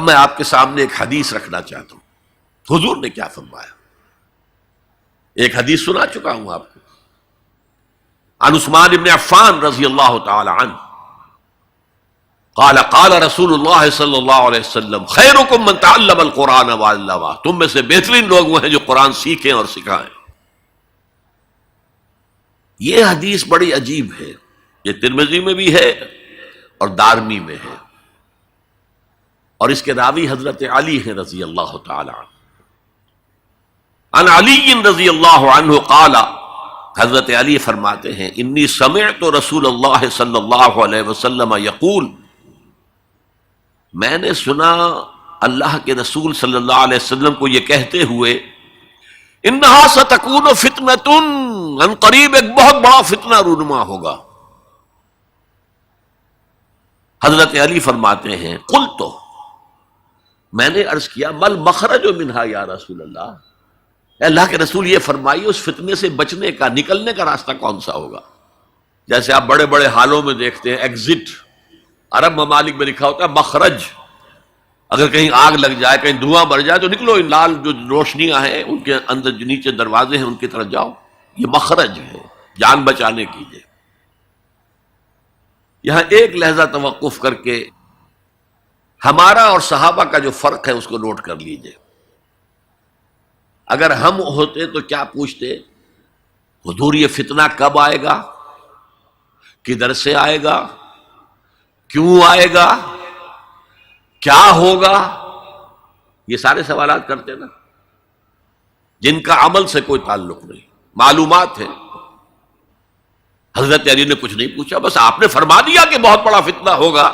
میں آپ کے سامنے ایک حدیث رکھنا چاہتا ہوں، حضور نے کیا فرمایا۔ ایک حدیث سنا چکا ہوں آپ کو، عن عثمان بن عفان رضی اللہ تعالی عنہ قال قال رسول اللہ صلی اللہ علیہ وسلم خیرکم من تعلم القرآن وعلمہ، تم میں سے بہترین لوگ وہ ہیں جو قرآن سیکھیں اور سکھائیں۔ یہ حدیث بڑی عجیب ہے، یہ ترمذی میں بھی ہے اور دارمی میں ہے، اور اس کے راوی حضرت علی ہیں رضی اللہ تعالی عنہ۔ عن علی رضی اللہ عنہ قال، حضرت علی فرماتے ہیں انی سمعت رسول اللہ صلی اللہ علیہ وسلم یقول، میں نے سنا اللہ کے رسول صلی اللہ علیہ وسلم کو یہ کہتے ہوئے، انہا ستکون فتنۃ، ان قریب ایک بہت بڑا فتنہ رونما ہوگا۔ حضرت علی فرماتے ہیں قلت، میں نے عرض کیا مل مخرج منہا یا رسول اللہ، اے اللہ کے رسول یہ فرمائیے اس فتنے سے بچنے کا، نکلنے کا راستہ کون سا ہوگا؟ جیسے آپ بڑے بڑے حالوں میں دیکھتے ہیں ایگزٹ، عرب ممالک میں لکھا ہوتا ہے مخرج، اگر کہیں آگ لگ جائے، کہیں دھواں بڑھ جائے تو نکلو، ان لال جو روشنیاں ہیں ان کے اندر جو نیچے دروازے ہیں ان کی طرف جاؤ، یہ مخرج ہے جان بچانے کی۔ یہاں ایک لحظہ توقف کر کے ہمارا اور صحابہ کا جو فرق ہے اس کو نوٹ کر لیجئے۔ اگر ہم ہوتے تو کیا پوچھتے؟ حضور یہ فتنہ کب آئے گا، کدھر سے آئے گا، کیوں آئے گا، کیا ہوگا؟ یہ سارے سوالات کرتے نا، جن کا عمل سے کوئی تعلق نہیں، معلومات ہے۔ حضرت علی نے کچھ نہیں پوچھا، بس آپ نے فرما دیا کہ بہت بڑا فتنہ ہوگا،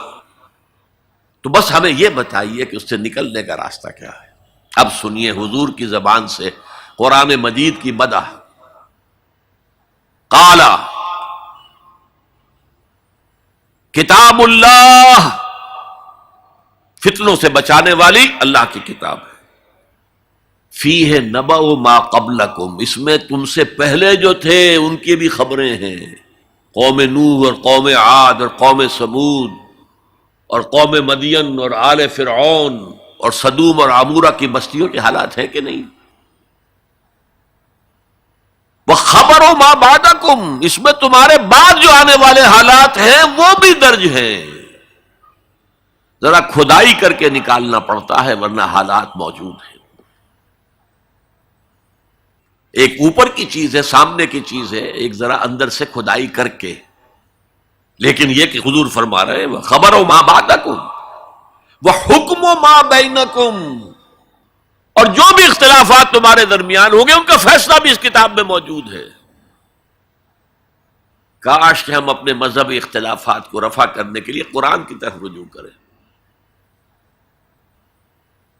تو بس ہمیں یہ بتائیے کہ اس سے نکلنے کا راستہ کیا ہے۔ اب سنیے حضور کی زبان سے قرآن مجید کی مدح۔ قال کتاب اللہ، فتنوں سے بچانے والی اللہ کی کتاب ہے، فیہ نبأ ما قبلکم، اس میں تم سے پہلے جو تھے ان کی بھی خبریں ہیں، قوم نوح اور قوم عاد اور قوم ثمود اور قوم مدین اور آل فرعون اور سدوم اور عمورہ کی بستیوں کے حالات ہیں کہ نہیں؟ وَخَبَرُ مَا بَعْدَكُمْ، اس میں تمہارے بعد جو آنے والے حالات ہیں وہ بھی درج ہیں، ذرا کھدائی کر کے نکالنا پڑتا ہے ورنہ حالات موجود ہیں۔ ایک اوپر کی چیز ہے، سامنے کی چیز ہے، ایک ذرا اندر سے کھدائی کر کے، لیکن یہ کہ حضور فرما رہے ہیں خبرو ما بعدکم وحکم ما بینکم، اور جو بھی اختلافات تمہارے درمیان ہوں گے ان کا فیصلہ بھی اس کتاب میں موجود ہے۔ کاش کہ ہم اپنے مذہبی اختلافات کو رفع کرنے کے لیے قرآن کی طرف رجوع کریں،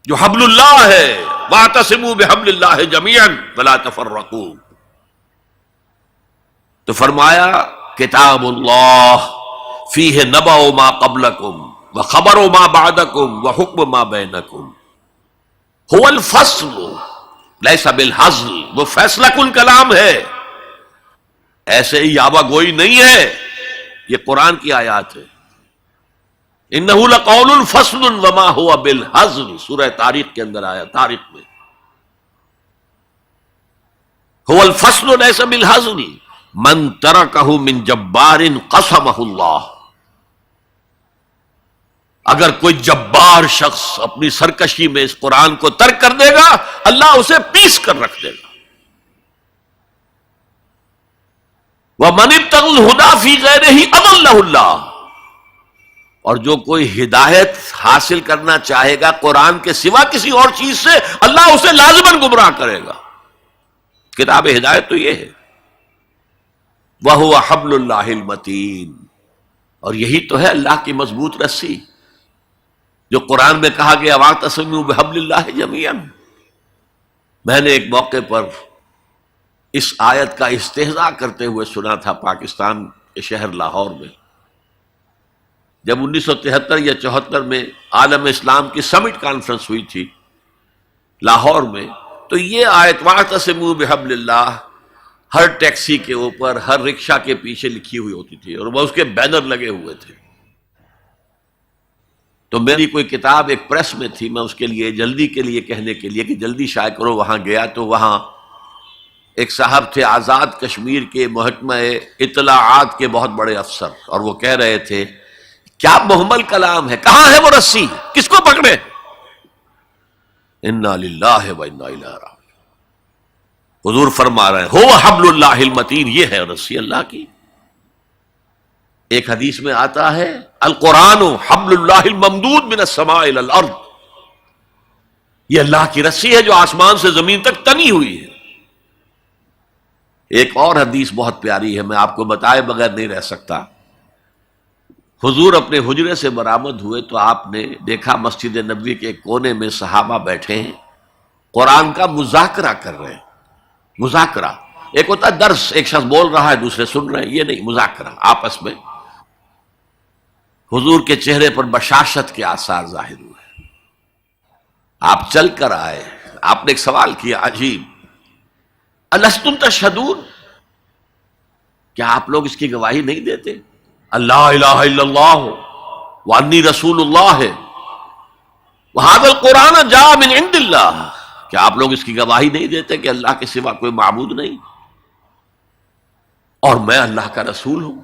جو حبل اللہ ہے، واعتصموا بحبل اللہ جميعا ولا تفرقوا۔ تو فرمایا کتاب اللہ فیہ نبأ ما قبلکم وخبر ما بعدکم وحکم ما بینکم، هو الفصل لیس بالحزل، وہ فیصلہ کن کلام ہے، ایسے ہی یابہ گوئی نہیں ہے، یہ قرآن کی آیات ہے۔ انہ لقول فصل وما هو بالحزل، سورہ طارق کے اندر آیا، طارق میں هو الفصل لیس بالحزل من ترکہ من جبار قسمہ اللہ، اگر کوئی جبار شخص اپنی سرکشی میں اس قرآن کو ترک کر دے گا اللہ اسے پیس کر رکھ دے گا۔ وَمَنِ ابْتَغَى الْهُدَىٰ فِي غَيْرِهِ أَضَلَّهُ اللَّهُ، اور جو کوئی ہدایت حاصل کرنا چاہے گا قرآن کے سوا کسی اور چیز سے، اللہ اسے لازماً گمراہ کرے گا۔ کتاب ہدایت تو یہ ہے، وَهُوَ حَبْلُ اللَّهِ الْمَتِينُ، اور یہی تو ہے اللہ کی مضبوط رسی، جو قرآن میں کہا گیا وَاعْتَصِمُوا بِحَبْلِ اللَّهِ جَمِيعًا۔ میں نے ایک موقع پر اس آیت کا استہزاء کرتے ہوئے سنا تھا پاکستان کے شہر لاہور میں، جب 1973 یا 74 میں عالم اسلام کی سمٹ کانفرنس ہوئی تھی لاہور میں، تو یہ آیت وَاعْتَصِمُوا بِحَبْلِ اللَّهِ ہر ٹیکسی کے اوپر، ہر رکشہ کے پیچھے لکھی ہوئی ہوتی تھی، اور وہ اس کے بینر لگے ہوئے تھے۔ تو میری کوئی کتاب ایک پریس میں تھی، میں اس کے لیے جلدی کے لیے کہنے کے لیے کہ جلدی شائع کرو، وہاں گیا تو وہاں ایک صاحب تھے آزاد کشمیر کے محکمہ اطلاعات کے بہت بڑے افسر، اور وہ کہہ رہے تھے کیا محمل کلام ہے، کہاں ہے وہ رسی، کس کو پکڑے؟ انا للہ و انا الیہ راجعون۔ حضور فرما رہے ہیں ہو حبل اللہ المتین، یہ ہے رسی اللہ کی۔ ایک حدیث میں آتا ہے القرآن حبل اللہ الممدود من السماء الی الارض، یہ اللہ کی رسی ہے جو آسمان سے زمین تک تنی ہوئی ہے۔ ایک اور حدیث بہت پیاری ہے، میں آپ کو بتائے بغیر نہیں رہ سکتا۔ حضور اپنے حجرے سے برآمد ہوئے تو آپ نے دیکھا مسجد نبوی کے ایک کونے میں صحابہ بیٹھے ہیں، قرآن کا مذاکرہ کر رہے ہیں۔ مذاکرہ ایک ہوتا ہے درس، ایک شخص بول رہا ہے دوسرے سن رہے ہیں، یہ نہیں، مذاکرہ آپس میں۔ حضور کے چہرے پر بشاشت کے آثار ظاہر ہوئے، آپ چل کر آئے، آپ نے ایک سوال کیا عجیب، الستم تشہدون، کیا آپ لوگ اس کی گواہی نہیں دیتے اللہ الہ الا اللہ وانی رسول اللہ وہذا القرآن جاء من عند اللہ، کیا آپ لوگ اس کی گواہی نہیں دیتے کہ اللہ کے سوا کوئی معبود نہیں اور میں اللہ کا رسول ہوں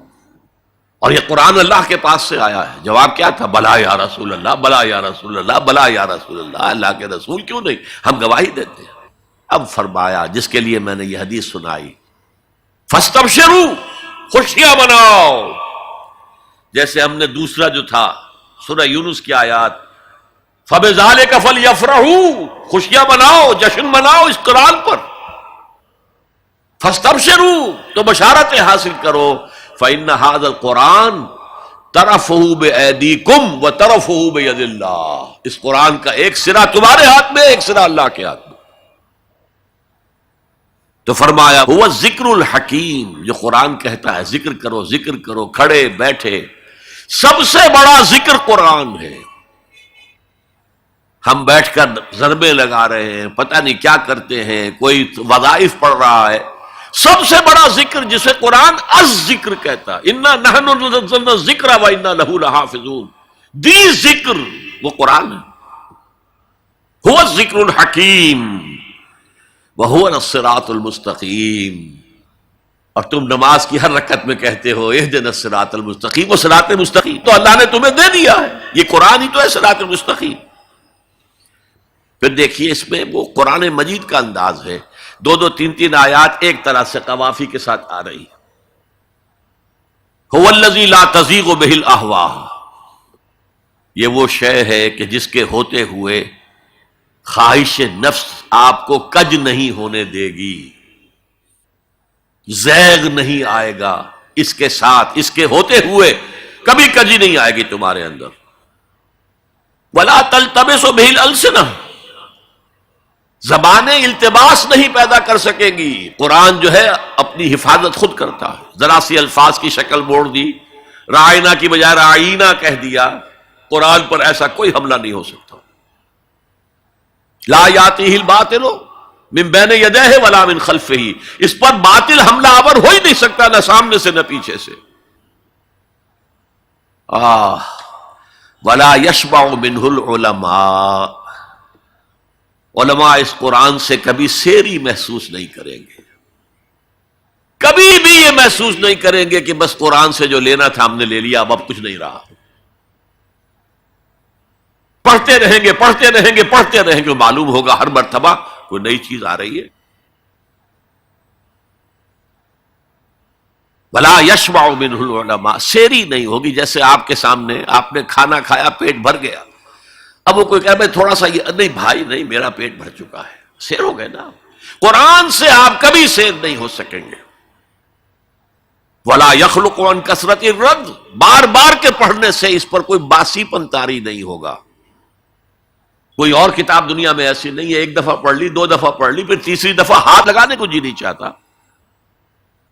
اور یہ قرآن اللہ کے پاس سے آیا ہے؟ جواب کیا تھا؟ بلا یا رسول اللہ، بلا یا رسول اللہ، بلا یا رسول اللہ، اللہ کے رسول کیوں نہیں، ہم گواہی دیتے ہیں۔ اب فرمایا جس کے لیے میں نے یہ حدیث سنائی، فاستبشروا، خوشیاں مناؤ، جیسے ہم نے دوسرا جو تھا سورہ یونس کی آیات فَبِذَلِكَ فَلْيَفْرَحُوا، خوشیاں مناؤ، جشن مناؤ اس قرآن پر، فاستبشروا، تو بشارتیں حاصل کرو، فإن هذا القرآن طرفه بأيديكم وطرفه بيد اللہ، اس قرآن کا ایک سرا تمہارے ہاتھ میں، ایک سرا اللہ کے ہاتھ میں۔ تو فرمایا هو الذکر الحکیم، جو قرآن کہتا ہے ذکر کرو ذکر کرو، کھڑے بیٹھے، سب سے بڑا ذکر قرآن ہے۔ ہم بیٹھ کر ضربے لگا رہے ہیں، پتہ نہیں کیا کرتے ہیں، کوئی وظائف پڑھ رہا ہے، سب سے بڑا ذکر جسے قرآن الذکر کہتا ہے، انا نحن نزلنا الذکر وانا لہ لحافظون، دی ذکر وہ قرآن ہے، هو الذکر الحکیم وهو الصراط المستقیم۔ اور تم نماز کی ہر رکعت میں کہتے ہو اہدنا الصراط المستقیم، وہ صراط مستقیم تو اللہ نے تمہیں دے دیا ہے، یہ قرآن ہی تو ہے صراط المستقیم۔ پھر دیکھیے اس میں وہ قرآن مجید کا انداز ہے، دو دو تین تین آیات ایک طرح سے قوافی کے ساتھ آ رہی، هو الذی لا تزیغ بہ الاہواء، یہ وہ شے ہے کہ جس کے ہوتے ہوئے خواہش نفس آپ کو کج نہیں ہونے دے گی، زیغ نہیں آئے گا اس کے ساتھ، اس کے ہوتے ہوئے کبھی کجی نہیں آئے گی تمہارے اندر۔ ولا تلتبس بہ الالسنہ، زبانیں التباس نہیں پیدا کر سکے گی، قرآن جو ہے اپنی حفاظت خود کرتا ہے۔ ذرا سی الفاظ کی شکل موڑ دی، رائنا کی بجائے رائنا کہہ دیا، قرآن پر ایسا کوئی حملہ نہیں ہو سکتا۔ لا یاتیہ الباطل من بین یدیہ ولا من خلفہ، اس پر باطل حملہ آور ہو ہی نہیں سکتا، نہ سامنے سے نہ پیچھے سے۔ ولا یشبع منہ العلماء، علماء اس قرآن سے کبھی سیری محسوس نہیں کریں گے، کبھی بھی یہ محسوس نہیں کریں گے کہ بس قرآن سے جو لینا تھا ہم نے لے لیا، اب کچھ نہیں رہا۔ پڑھتے رہیں گے پڑھتے رہیں گے پڑھتے رہیں گے، معلوم ہوگا ہر مرتبہ کوئی نئی چیز آ رہی ہے۔ ولا یشبع منہ العلماء، سیری نہیں ہوگی، جیسے آپ کے سامنے آپ نے کھانا کھایا، پیٹ بھر گیا، اب وہ کوئی کہے میں تھوڑا سا یہ، نہیں بھائی نہیں، میرا پیٹ بھر چکا ہے، سیر ہو گئے نا۔ قرآن سے آپ کبھی سیر نہیں ہو سکیں گے۔ ولا یخلق عن کثرت الرد، بار بار کے پڑھنے سے اس پر کوئی باسی پن طاری نہیں ہوگا۔ کوئی اور کتاب دنیا میں ایسی نہیں ہے، ایک دفعہ پڑھ لی، دو دفعہ پڑھ لی، پھر تیسری دفعہ ہاتھ لگانے کو جی نہیں چاہتا،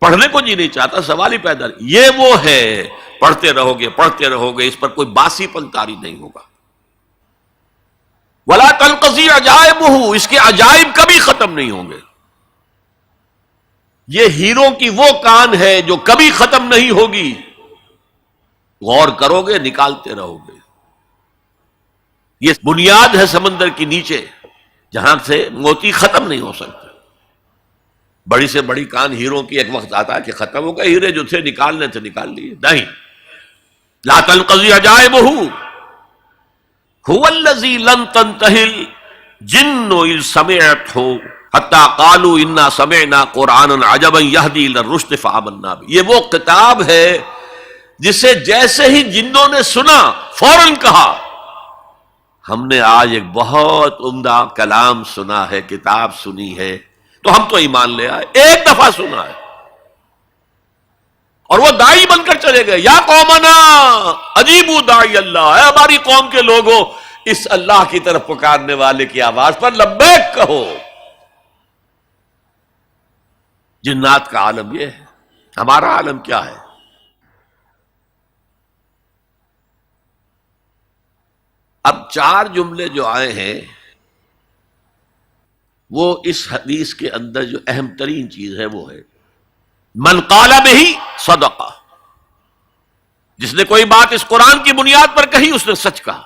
پڑھنے کو جی نہیں چاہتا، سوال ہی پیدا نہیں۔ یہ وہ ہے، پڑھتے رہو گے، اس پر کوئی باسی پن طاری نہیں ہوگا۔ ولا تنقضی عجائبہ، اس کے عجائب کبھی ختم نہیں ہوں گے۔ یہ ہیروں کی وہ کان ہے جو کبھی ختم نہیں ہوگی، غور کرو گے نکالتے رہو گے۔ یہ بنیاد ہے سمندر کی نیچے جہاں سے موتی ختم نہیں ہو سکتا. بڑی سے بڑی کان ہیروں کی ایک وقت آتا ہے کہ ختم ہو گئے، ہیرے جو تھے نکالنے تھے نکال لیے. نہیں، لا تنقضی عجائبہ هو الذی لن تنتہی الجن اذ سمعتہ حتی قالوا انا سمعنا قرآنا عجبا یہدی الی الرشد فآمنا بہ. یہ وہ کتاب ہے جسے جیسے ہی جنوں نے سنا فوراً کہا ہم نے آج ایک بہت عمدہ کلام سنا ہے، کتاب سنی ہے، تو ہم تو ایمان لے آئے. ایک دفعہ سنا ہے اور وہ داعی بن کر چلے گئے. یا قومنا اجیبوا داعی اللہ، اے ہماری قوم کے لوگوں اس اللہ کی طرف پکارنے والے کی آواز پر لبیک کہو. جنات کا عالم یہ ہے، ہمارا عالم کیا ہے؟ اب 4 جملے جو آئے ہیں وہ اس حدیث کے اندر جو اہم ترین چیز ہے وہ ہے من قال بہ صدقہ. جس نے کوئی بات اس قرآن کی بنیاد پر کہی اس نے سچ کہا.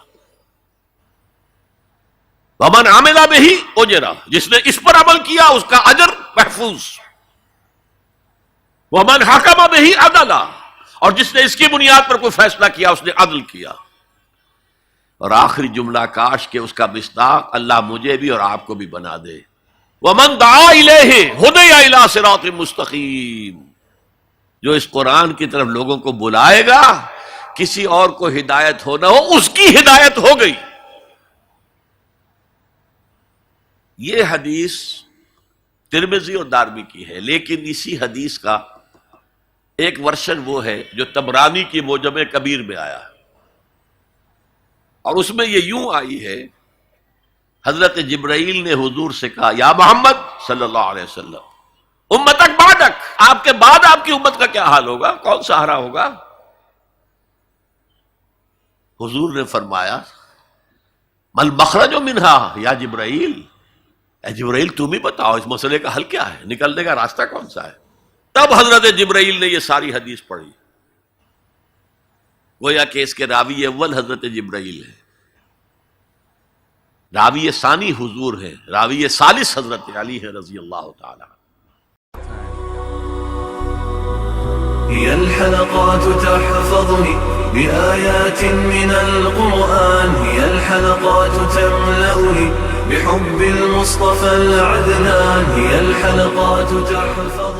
ومن عمل بہ اجر، جس نے اس پر عمل کیا اس کا اجر محفوظ. ومن حکم بہ عدل، اور جس نے اس کی بنیاد پر کوئی فیصلہ کیا اس نے عدل کیا. اور آخری جملہ کاش کہ اس کا مصداق اللہ مجھے بھی اور آپ کو بھی بنا دے. وَمَن دَعَا إِلَيْهِ هُدِيَ إِلَىٰ صِرَاطٍ مُسْتَقِيمٍ، جو اس قرآن کی طرف لوگوں کو بلائے گا کسی اور کو ہدایت ہو نہ ہو اس کی ہدایت ہو گئی. یہ حدیث ترمذی اور دارمی کی ہے، لیکن اسی حدیث کا ایک ورشن وہ ہے جو طبرانی کی معجم کبیر میں آیا ہے، اور اس میں یہ یوں آئی ہے حضرت جبرائیل نے حضور سے کہا یا محمد صلی اللہ علیہ وسلم امتک بعدک، آپ کے بعد آپ کی امت کا کیا حال ہوگا، کون سہارا ہوگا؟ حضور نے فرمایا مل مخرج منہا یا جبرائیل، اے جبرائیل تم ہی بتاؤ اس مسئلے کا حل کیا ہے، نکلنے کا راستہ کون سا ہے؟ تب حضرت جبرائیل نے یہ ساری حدیث پڑھی. گویا کہ اس کے راوی اول حضرت جبرائیل ہے، راوی ثانی حضور ہے، راوی ثالث حضرت علی ہے رضی اللہ تعالی. هي الحلقات تحفظني بآيات من القرآن، هي الحلقات تملأني بحب المصطفى العدنان، هي الحلقات تحفظني